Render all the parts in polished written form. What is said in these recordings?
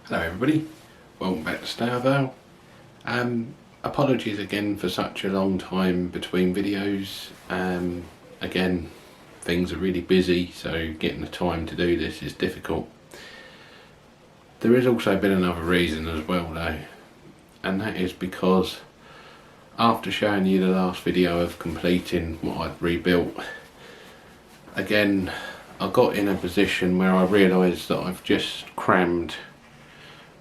Hello everybody, welcome back to Starvale. Apologies again for such a long time between videos. Again, things are really busy, so getting the time to do this is difficult. There has also been another reason as well though, and that is because after showing you the last video of completing what I'd rebuilt, again I got in a position where I realised that I've just crammed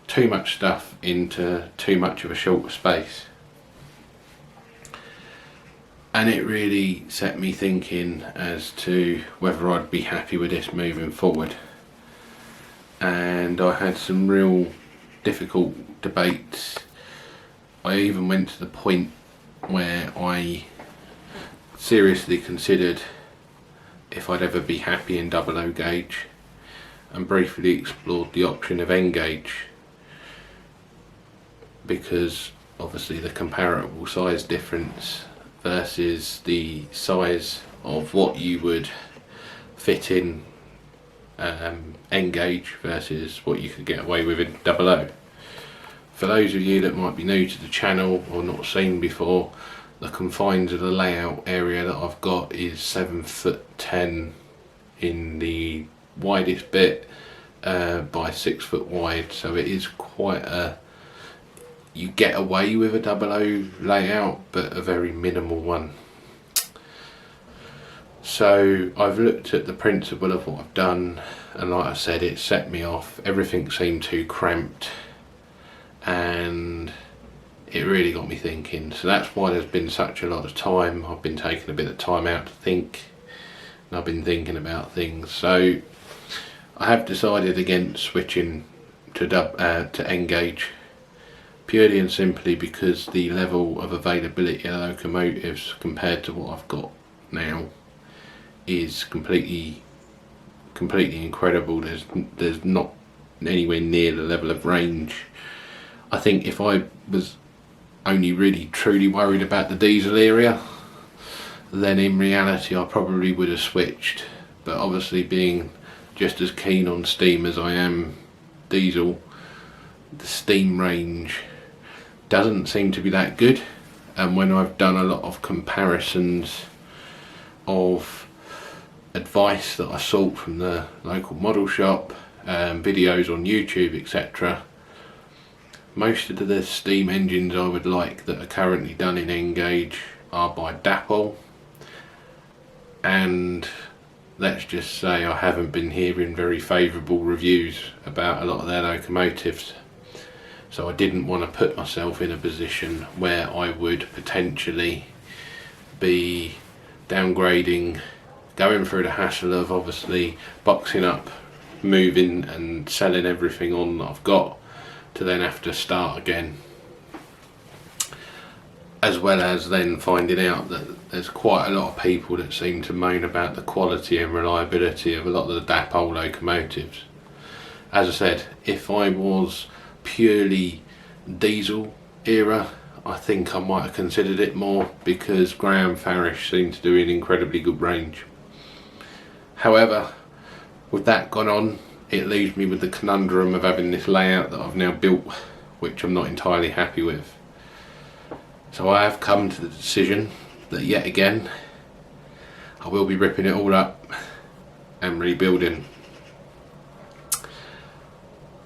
too much stuff into too much of a short space, and it really set me thinking as to whether I'd be happy with this moving forward. And I had some real difficult debates. I even went to the point where I seriously considered if I'd ever be happy in 00 gauge, and briefly explored the option of N gauge, because obviously the comparable size difference versus the size of what you would fit in N gauge versus what you could get away with in 00. For those of you that might be new to the channel or not seen before, the confines of the layout area that I've got is 7'10" in the widest bit by 6 foot wide, so it is quite a, you get away with a 00 layout but a very minimal one. So I've looked at the principle of what I've done, and like I said, it set me off. Everything seemed too cramped and it really got me thinking. So that's why there's been such a lot of time. I've been taking a bit of time out to think, and I've been thinking about things. So I have decided against switching to N gauge, purely and simply because the level of availability of locomotives compared to what I've got now is completely incredible. There's not anywhere near the level of range. I think if I was only really truly worried about the diesel area, then in reality I probably would have switched, but obviously being just as keen on steam as I am diesel, the steam range doesn't seem to be that good. And when I've done a lot of comparisons of advice that I sought from the local model shop, videos on YouTube, etc., most of the steam engines I would like that are currently done in N gauge are by DAPL, and let's just say I haven't been hearing very favourable reviews about a lot of their locomotives. So I didn't want to put myself in a position where I would potentially be downgrading, going through the hassle of obviously boxing up, moving and selling everything on that I've got, to then have to start again, as well as then finding out that there's quite a lot of people that seem to moan about the quality and reliability of a lot of the DAPL locomotives. As I said, if I was purely diesel era, I think I might have considered it more, because Graham Farish seemed to do an incredibly good range. However, with that gone on, it leaves me with the conundrum of having this layout that I've now built, which I'm not entirely happy with. So I have come to the decision that yet again I will be ripping it all up and rebuilding,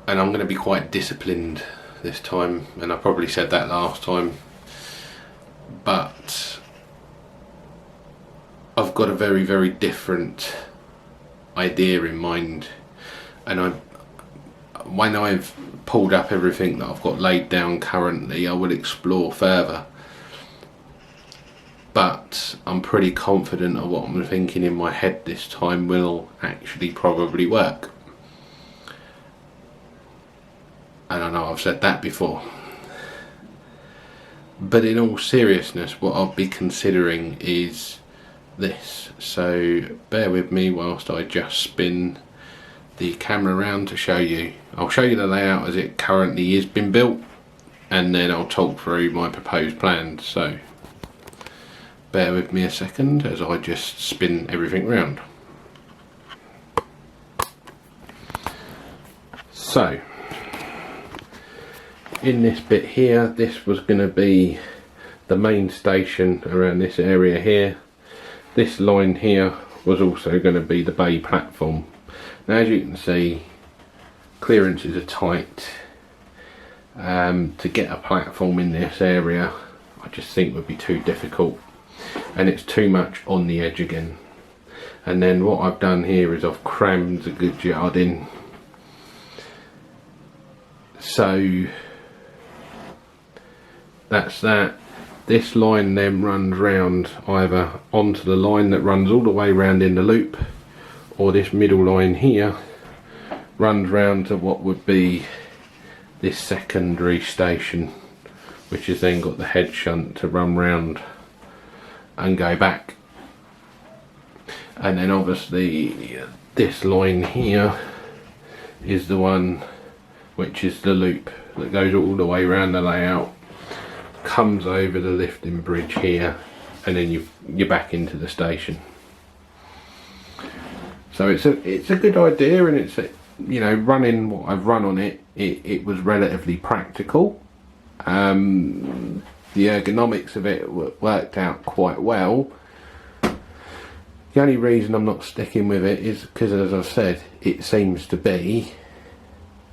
and I'm going to be quite disciplined this time, and I probably said that last time, but I've got a very different idea in mind. And when I've pulled up everything that I've got laid down currently, I will explore further, but I'm pretty confident of what I'm thinking in my head this time will actually probably work. And I know I've said that before, but in all seriousness, what I'll be considering is this. So bear with me whilst I just spin the camera around to show you. I'll show you the layout as it currently is been built, and then I'll talk through my proposed plans. So bear with me a second as I just spin everything around. So in this bit here, this was going to be the main station around this area here. This line here was also going to be the bay platform. Now as you can see, clearances are tight. To get a platform in this area I just think would be too difficult, and it's too much on the edge again. And then what I've done here is I've crammed a good yard in, so that's that. This line then runs round either onto the line that runs all the way round in the loop, or this middle line here runs round to what would be this secondary station, which has then got the head shunt to run round and go back. And then obviously this line here is the one which is the loop that goes all the way around the layout, comes over the lifting bridge here, and then you're back into the station. So it's a good idea, and it's, you know, running what I've run on it was relatively practical. The ergonomics of it worked out quite well. The only reason I'm not sticking with it is because, as I've said, it seems to be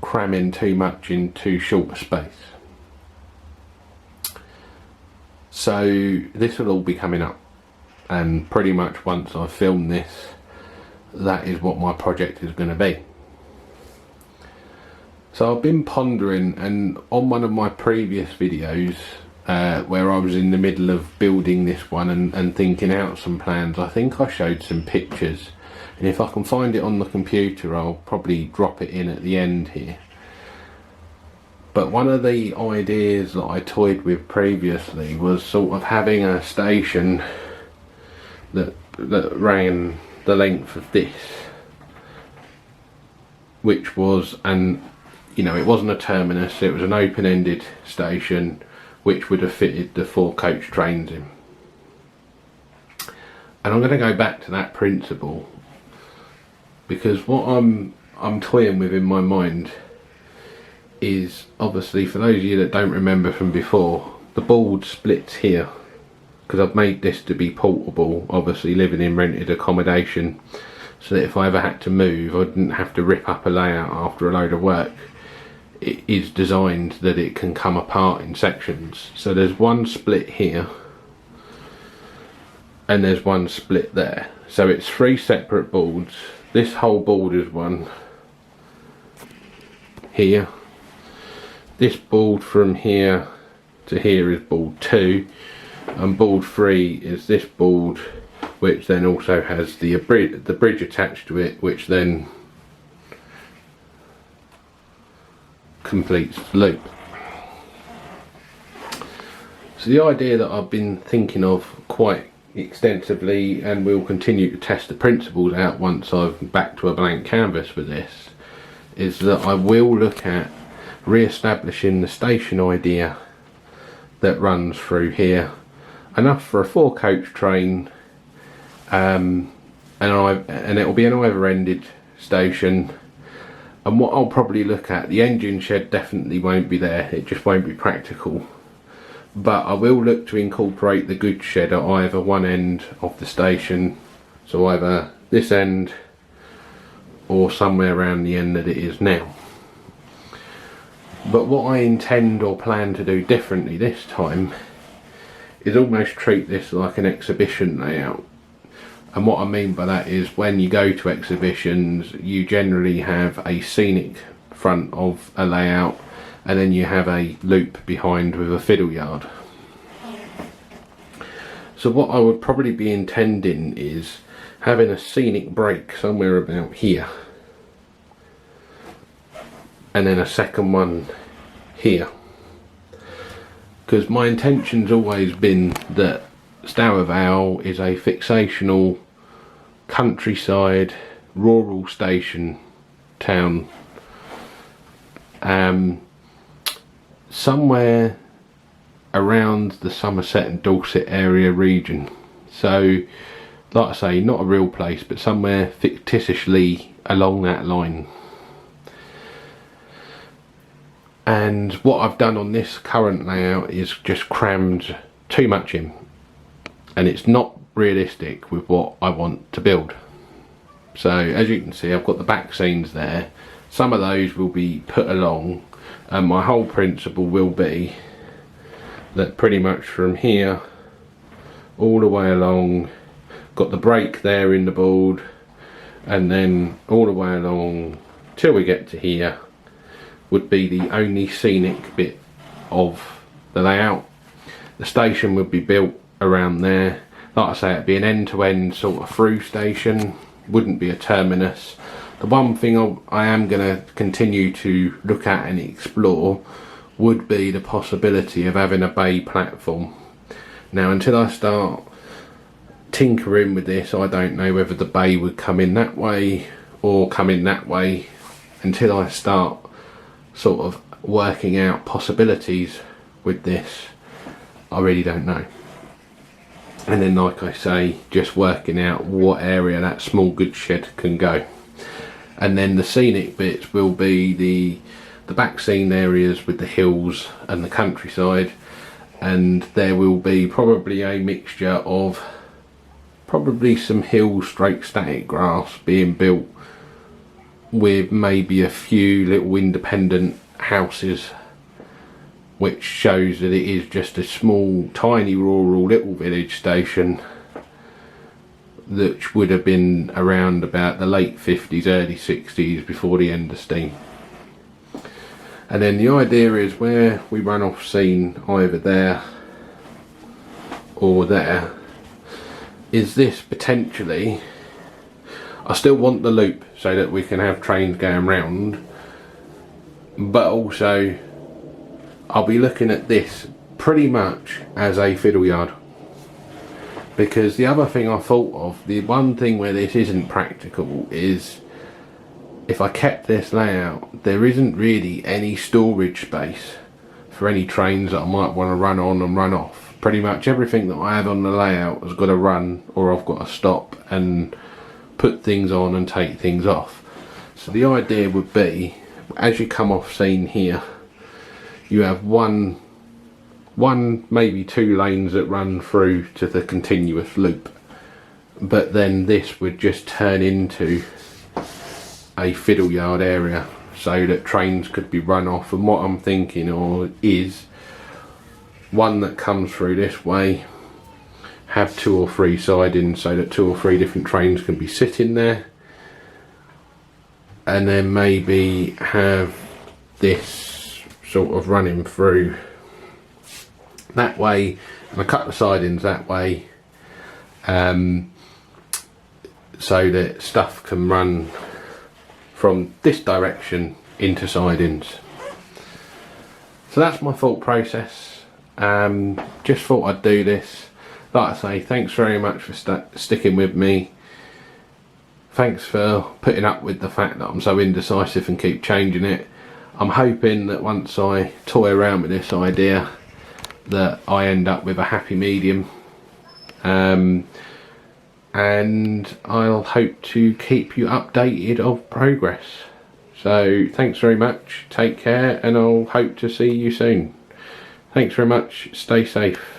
cramming too much in too short a space. So this will all be coming up, and pretty much once I've filmed this, that is what my project is going to be. So I've been pondering, and on one of my previous videos where I was in the middle of building this one and thinking out some plans, I think I showed some pictures, and if I can find it on the computer I'll probably drop it in at the end here. But one of the ideas that I toyed with previously was sort of having a station that ran the length of this, which was you know, it wasn't a terminus, it was an open-ended station which would have fitted the 4 coach trains in. And I'm going to go back to that principle, because what I'm toying with in my mind is, obviously, for those of you that don't remember from before, the board splits here, because I've made this to be portable, obviously living in rented accommodation, so that if I ever had to move I didn't have to rip up a layout after a load of work. It is designed that it can come apart in sections. So there's one split here and there's one split there, so it's 3 separate boards. This whole board is one here, this board from here to here is board 2, and board 3 is this board, which then also has the bridge attached to it, which then completes the loop. So the idea that I've been thinking of quite extensively, and will continue to test the principles out once I've back to a blank canvas for this, is that I will look at re-establishing the station idea that runs through here, enough for a 4 coach train, and it will be an either-ended station. And what I'll probably look at, the engine shed definitely won't be there, it just won't be practical, but I will look to incorporate the goods shed at either one end of the station, so either this end or somewhere around the end that it is now. But what I intend or plan to do differently this time is almost treat this like an exhibition layout. And what I mean by that is, when you go to exhibitions you generally have a scenic front of a layout, and then you have a loop behind with a fiddle yard. So what I would probably be intending is having a scenic break somewhere about here, and then a second one here, because my intention's always been that Stour Vale is a fixational countryside rural station town, somewhere around the Somerset and Dorset area region. So like I say, not a real place, but somewhere fictitiously along that line. And what I've done on this current layout is just crammed too much in, and it's not realistic with what I want to build. So as you can see, I've got the back scenes there. Some of those will be put along, and my whole principle will be that pretty much from here all the way along, got the break there in the board, and then all the way along till we get to here would be the only scenic bit of the layout. The station would be built around there. Like I say, it'd be an end-to-end sort of through station, wouldn't be a terminus. The one thing I am going to continue to look at and explore would be the possibility of having a bay platform. Now, until I start tinkering with this, I don't know whether the bay would come in that way or come in that way. Until I start sort of working out possibilities with this, I really don't know. And then, like I say, just working out what area that small goods shed can go. And then the scenic bits will be the back scene areas with the hills and the countryside, and there will be probably a mixture of probably some hill stroke static grass being built with maybe a few little independent houses, which shows that it is just a small, tiny, rural little village station that would have been around about the late 50s, early 60s, before the end of steam. And then the idea is where we run off scene, either there or there, is this potentially, I still want the loop so that we can have trains going round, but also I'll be looking at this pretty much as a fiddle yard. Because the other thing I thought of, the one thing where this isn't practical is if I kept this layout, there isn't really any storage space for any trains that I might want to run on and run off. Pretty much everything that I have on the layout has got to run, or I've got to stop and put things on and take things off. So the idea would be, as you come off scene here, you have one maybe two lanes that run through to the continuous loop, but then this would just turn into a fiddle yard area so that trains could be run off. And what I'm thinking is one that comes through this way, have 2 or 3 sidings so that 2 or 3 different trains can be sitting there, and then maybe have this sort of running through that way and a couple of sidings that way, so that stuff can run from this direction into sidings. So that's my thought process. Just thought I'd do this. Like I say, thanks very much for sticking with me. Thanks for putting up with the fact that I'm so indecisive and keep changing it. I'm hoping that once I toy around with this idea that I end up with a happy medium, and I'll hope to keep you updated of progress. So thanks very much, take care, and I'll hope to see you soon. Thanks very much, stay safe.